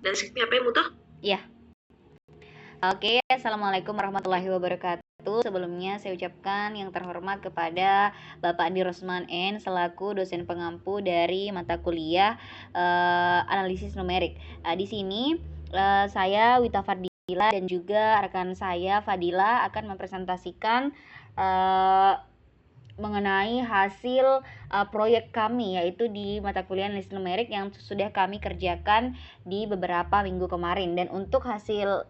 Dan skripnya apa ya, Muto? Iya. Oke, Assalamualaikum warahmatullahi wabarakatuh. Sebelumnya saya ucapkan yang terhormat kepada Bapak Andi Rosman N selaku dosen pengampu dari mata kuliah analisis numerik. Di sini saya Wita Fardila dan juga rekan saya Fadila akan mempresentasikan mengenai hasil proyek kami, yaitu di mata kuliah analisis numerik yang sudah kami kerjakan di beberapa minggu kemarin. Dan untuk hasil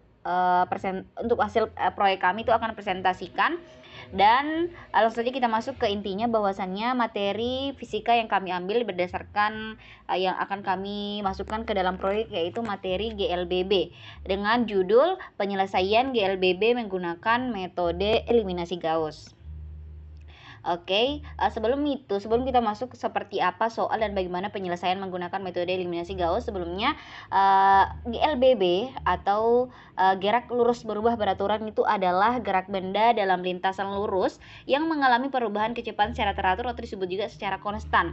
proyek kami itu akan presentasikan, dan langsung saja kita masuk ke intinya, bahwasannya materi fisika yang kami ambil berdasarkan yang akan kami masukkan ke dalam proyek, yaitu materi GLBB dengan judul penyelesaian GLBB menggunakan metode eliminasi Gauss. Oke, sebelum kita masuk seperti apa soal dan bagaimana penyelesaian menggunakan metode eliminasi Gauss, sebelumnya GLBB atau gerak lurus berubah beraturan itu adalah gerak benda dalam lintasan lurus yang mengalami perubahan kecepatan secara teratur atau disebut juga secara konstan,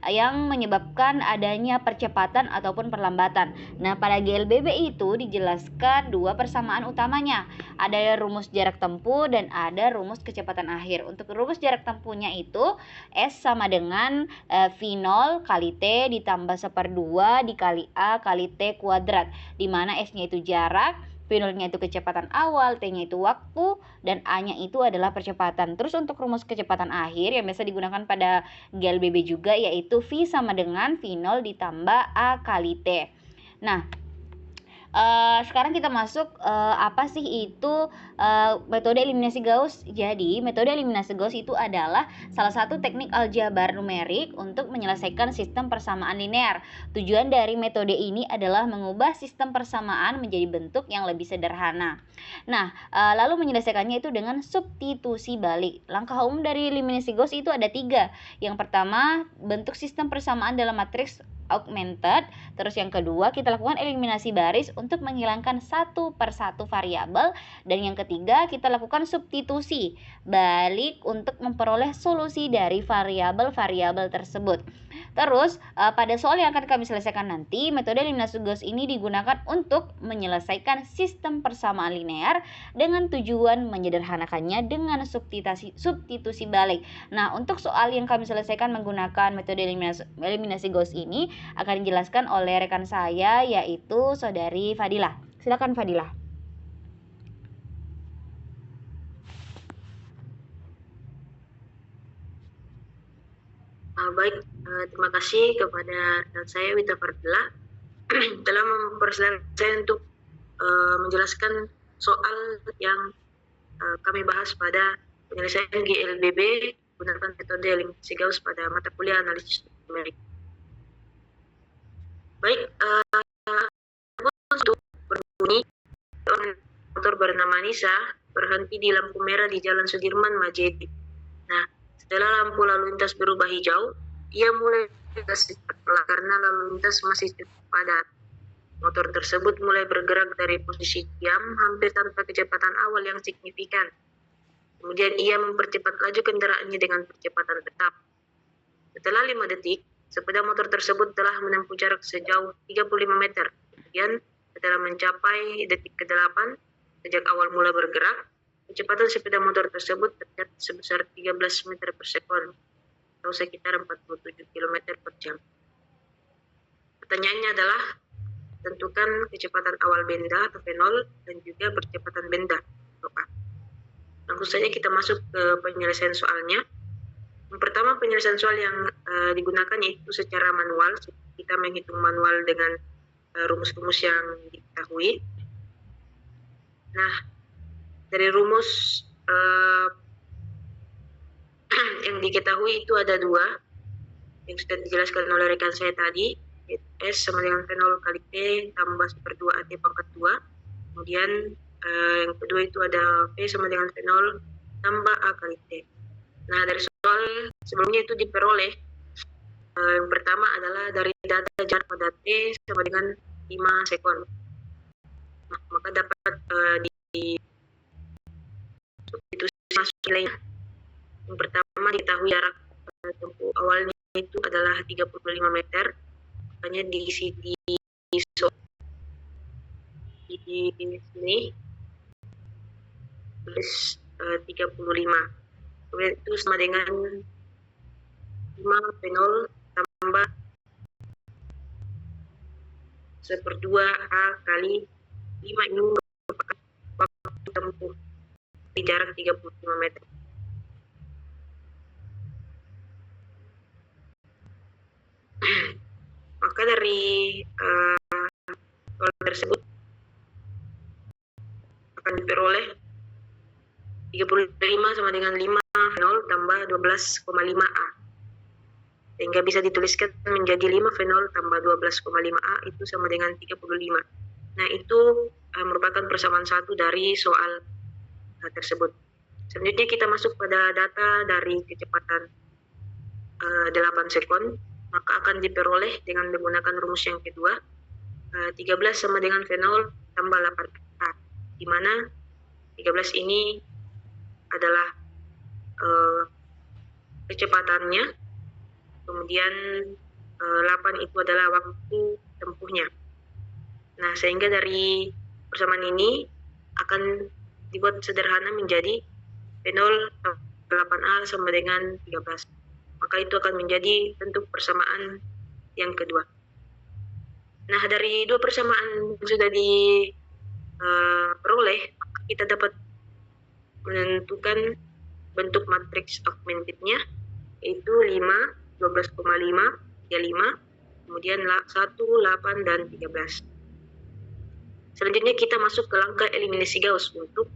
yang menyebabkan adanya percepatan ataupun perlambatan. Nah, pada GLBB itu dijelaskan dua persamaan utamanya. Ada rumus jarak tempuh dan ada rumus kecepatan akhir. Untuk rumus jarak tempuhnya itu S sama dengan V0 kali T ditambah 1/2 dikali A kali T kuadrat, di mana S-nya itu jarak, V0-nya itu kecepatan awal, T-nya itu waktu, dan A-nya itu adalah percepatan. Terus untuk rumus kecepatan akhir yang biasa digunakan pada GLBB juga, yaitu V sama dengan V0 ditambah A kali T. Nah, sekarang kita masuk apa sih itu metode eliminasi Gauss. Jadi metode eliminasi Gauss itu adalah salah satu teknik aljabar numerik untuk menyelesaikan sistem persamaan linear. Tujuan dari metode ini adalah mengubah sistem persamaan menjadi bentuk yang lebih sederhana. Nah, lalu menyelesaikannya itu dengan substitusi balik. Langkah umum dari eliminasi Gauss itu ada 3. Yang pertama, bentuk sistem persamaan dalam matriks augmented. Terus yang kedua, kita lakukan eliminasi baris untuk menghilangkan satu persatu variabel. Dan yang ketiga, kita lakukan substitusi balik untuk memperoleh solusi dari variabel-variabel tersebut. Terus pada soal yang akan kami selesaikan nanti, metode eliminasi Gauss ini digunakan untuk menyelesaikan sistem persamaan linear dengan tujuan menyederhanakannya dengan substitusi balik. Nah, untuk soal yang kami selesaikan menggunakan metode eliminasi Gauss ini akan dijelaskan oleh rekan saya, yaitu saudari Fadila. Silakan Fadila. Baik, terima kasih kepada rekan saya Wita Fardila telah mempersilahkan saya untuk menjelaskan soal yang kami bahas pada penyelesaian GLBB menggunakan metode eliminasi Gauss pada mata kuliah analisis numerik. Baik, untuk berbunyi, motor bernama Nisa berhenti di lampu merah di Jalan Sudirman, Majedi. Nah, setelah lampu lalu lintas berubah hijau, ia mulai gas karena lalu lintas masih cukup padat. Motor tersebut mulai bergerak dari posisi diam hampir tanpa kecepatan awal yang signifikan. Kemudian ia mempercepat laju kendaraannya dengan percepatan tetap. Setelah 5 detik, sepeda motor tersebut telah menempuh jarak sejauh 35 meter. Kemudian setelah mencapai detik ke-8, sejak awal mula bergerak, kecepatan sepeda motor tersebut tercatat sebesar 13 meter per sekon atau sekitar 47 km per jam. Pertanyaannya adalah tentukan kecepatan awal benda atau V0 dan juga percepatan benda atau A. Langsung saja kita masuk ke penyelesaian soalnya. Yang pertama, penyelesaian soal yang digunakan yaitu secara manual. Kita menghitung manual dengan rumus-rumus yang diketahui. Nah, dari rumus yang diketahui itu ada 2 yang sudah dijelaskan oleh rekan saya tadi. S sama dengan V0 kali T tambah 1/2 AT pangkat 2. Kemudian yang kedua itu ada V sama dengan V0 tambah A kali T. Nah, dari soal sebelumnya itu diperoleh yang pertama adalah dari data jarak pada T sama dengan 5 sekon. Nah, maka dapat di substitusi masuk nilainya. Yang pertama diketahui jarak tempuh awalnya itu adalah 35 meter. Makanya diisi di di sini tulis 35. Kemudian itu sama dengan 5 fenol tambah 1/2 A kali 5. Ini merupakan waktu tempuh di jarak 35 meter. Maka dari soal tersebut akan diperoleh 35 sama dengan 5 fenol tambah 12,5 A. Sehingga bisa dituliskan menjadi 5 fenol tambah 12,5 A itu sama dengan 35. Nah, itu merupakan persamaan satu dari soal tersebut. Selanjutnya kita masuk pada data dari kecepatan 8 sekon, maka akan diperoleh dengan menggunakan rumus yang kedua, 13 sama dengan fenol tambah 8A, di mana 13 ini adalah kecepatannya, kemudian 8 itu adalah waktu tempuhnya. Nah, sehingga dari persamaan ini akan dibuat sederhana menjadi fenol 8A sama dengan 13. Maka itu akan menjadi bentuk persamaan yang kedua. Nah, dari dua persamaan yang sudah diperoleh, kita dapat menentukan bentuk matriks augmentednya, yaitu 5, 12,5, 35, kemudian 1, 8, dan 13. Selanjutnya kita masuk ke langkah eliminasi Gauss untuk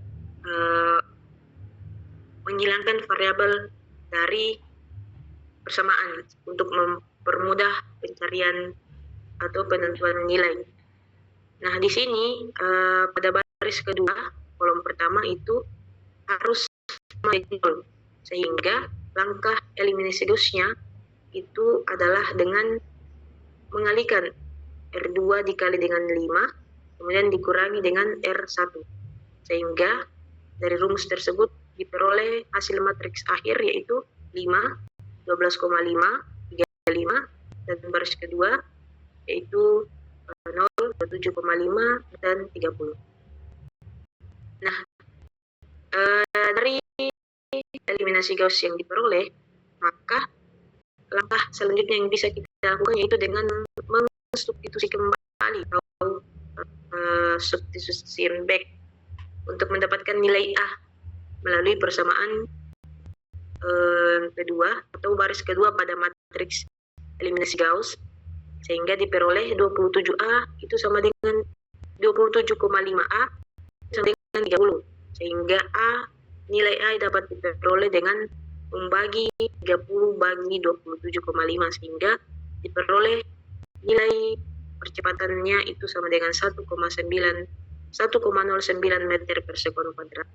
menghilangkan variabel dari persamaan untuk mempermudah pencarian atau penentuan nilai. Nah, di sini pada baris kedua, kolom pertama itu harus menjadi 0, sehingga langkah eliminasi Gauss-nya itu adalah dengan mengalihkan R2 dikali dengan 5, kemudian dikurangi dengan R1, sehingga dari rumus tersebut diperoleh hasil matriks akhir yaitu 5, 12,5, 35, dan baris kedua yaitu 0, 7,5, dan 30. Nah, dari eliminasi Gauss yang diperoleh, maka langkah selanjutnya yang bisa kita lakukan yaitu dengan mensubstitusi kembali atau substitution back untuk mendapatkan nilai A melalui persamaan kedua atau baris kedua pada matriks eliminasi Gauss, sehingga diperoleh 27A itu sama dengan 27,5A sama dengan 30, sehingga nilai A dapat diperoleh dengan membagi 30 bagi 27,5, sehingga diperoleh nilai percepatannya itu sama dengan 1,09 meter per sekon kuadrat.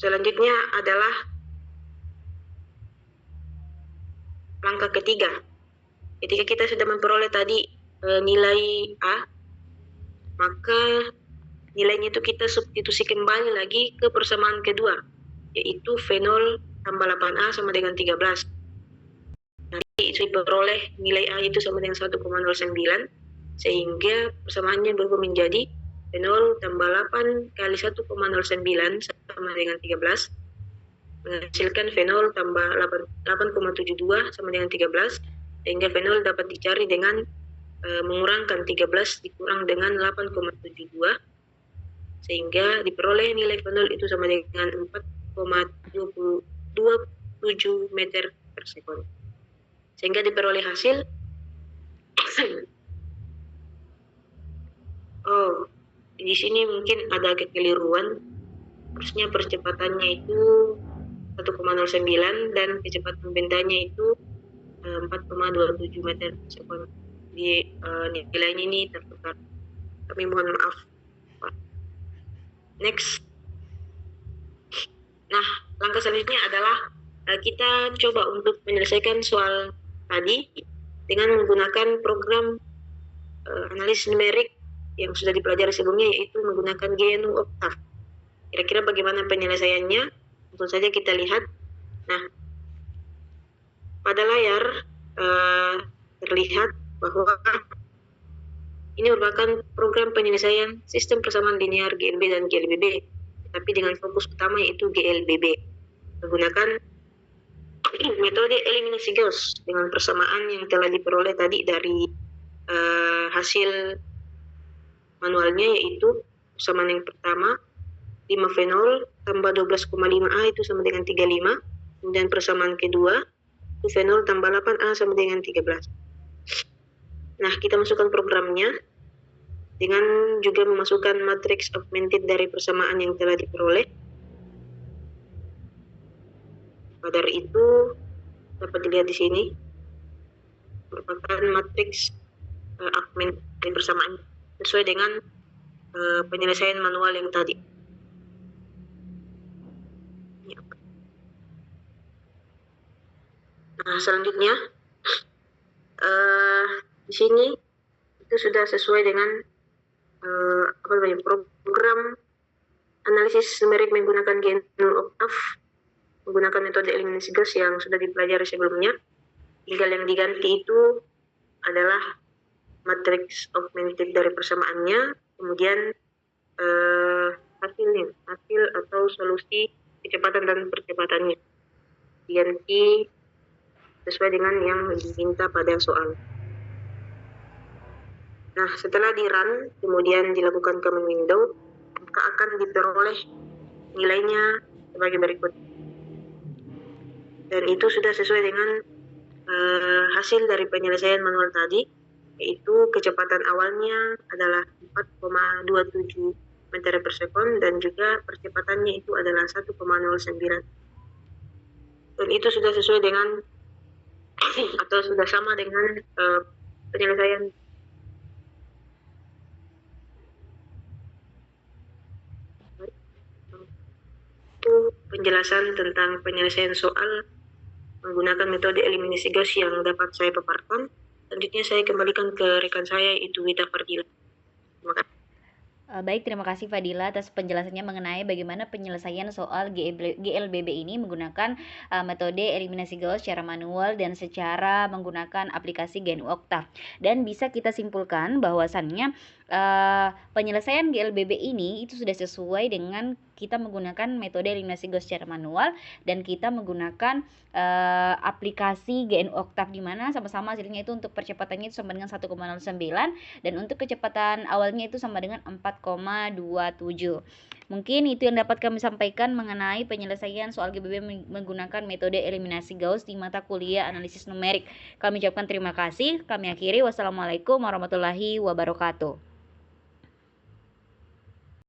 Selanjutnya, adalah langkah ketiga. Ketika kita sudah memperoleh tadi nilai A, maka nilainya itu kita substitusi kembali lagi ke persamaan kedua, yaitu fenol tambah 8A sama dengan 13. Nanti diperoleh nilai A itu sama dengan 1,09, sehingga persamaannya berubah menjadi fenol tambah 8 kali 1,09 sama dengan 13, menghasilkan fenol tambah 8,72 sama dengan 13, sehingga fenol dapat dicari dengan mengurangkan 13 dikurang dengan 8,72, sehingga diperoleh nilai fenol itu sama dengan 4,27 meter per sekon. Sehingga diperoleh hasil di sini mungkin ada kekeliruan. Harusnya percepatannya itu 1,09 dan kecepatan bendanya itu 4,27 meter per sekon. Di nilainya ini tertukar. Kami mohon maaf. Next. Nah, langkah selanjutnya adalah kita coba untuk menyelesaikan soal tadi dengan menggunakan program analisis numerik yang sudah dipelajari sebelumnya, yaitu menggunakan GNU Octave. Kira-kira bagaimana penyelesaiannya? Tentu saja kita lihat. Nah, pada layar terlihat bahwa ini merupakan program penyelesaian sistem persamaan linear GLB dan GLBB, tapi dengan fokus utama yaitu GLBB, menggunakan metode eliminasi Gauss dengan persamaan yang telah diperoleh tadi dari hasil manualnya, yaitu persamaan yang pertama 5 fenol tambah 12,5A itu sama dengan 35, kemudian persamaan kedua 1 fenol tambah 8A sama dengan 13. Nah, kita masukkan programnya dengan juga memasukkan matriks augmented dari persamaan yang telah diperoleh. Pada itu dapat dilihat di sini merupakan matriks augmented dari persamaan sesuai dengan penyelesaian manual yang tadi. Nah, selanjutnya di sini itu sudah sesuai dengan program analisis numerik menggunakan GNU Octave, menggunakan metode eliminasi Gauss yang sudah dipelajari sebelumnya. Tinggal yang diganti itu adalah matriks augmented dari persamaannya, kemudian hasil atau solusi kecepatan dan percepatannya diganti sesuai dengan yang diminta pada soal. Nah, setelah di-run, kemudian dilakukan command window, maka akan diperoleh nilainya sebagai berikut. Dan itu sudah sesuai dengan hasil dari penyelesaian manual tadi, yaitu kecepatan awalnya adalah 4,27 meter per sekon dan juga percepatannya itu adalah 1,09. Dan itu sudah sesuai dengan atau sudah sama dengan penyelesaian itu penjelasan tentang penyelesaian soal menggunakan metode eliminasi Gauss yang dapat saya paparkan. Selanjutnya saya kembalikan ke rekan saya, yaitu Wita Fardila. Terima kasih. Baik, terima kasih Fadila atas penjelasannya mengenai bagaimana penyelesaian soal GLBB ini menggunakan metode eliminasi Gauss secara manual dan secara menggunakan aplikasi GNU Octave. Dan bisa kita simpulkan bahwasannya penyelesaian GLBB ini itu sudah sesuai dengan kita menggunakan metode eliminasi Gauss secara manual dan kita menggunakan aplikasi GNU Octave, di mana sama-sama hasilnya itu untuk percepatannya itu sama dengan 1,09 dan untuk kecepatan awalnya itu sama dengan 4,27. Mungkin itu yang dapat kami sampaikan mengenai penyelesaian soal GBB menggunakan metode eliminasi Gauss di mata kuliah analisis numerik. Kami ucapkan terima kasih. Kami akhiri. Wassalamualaikum warahmatullahi wabarakatuh.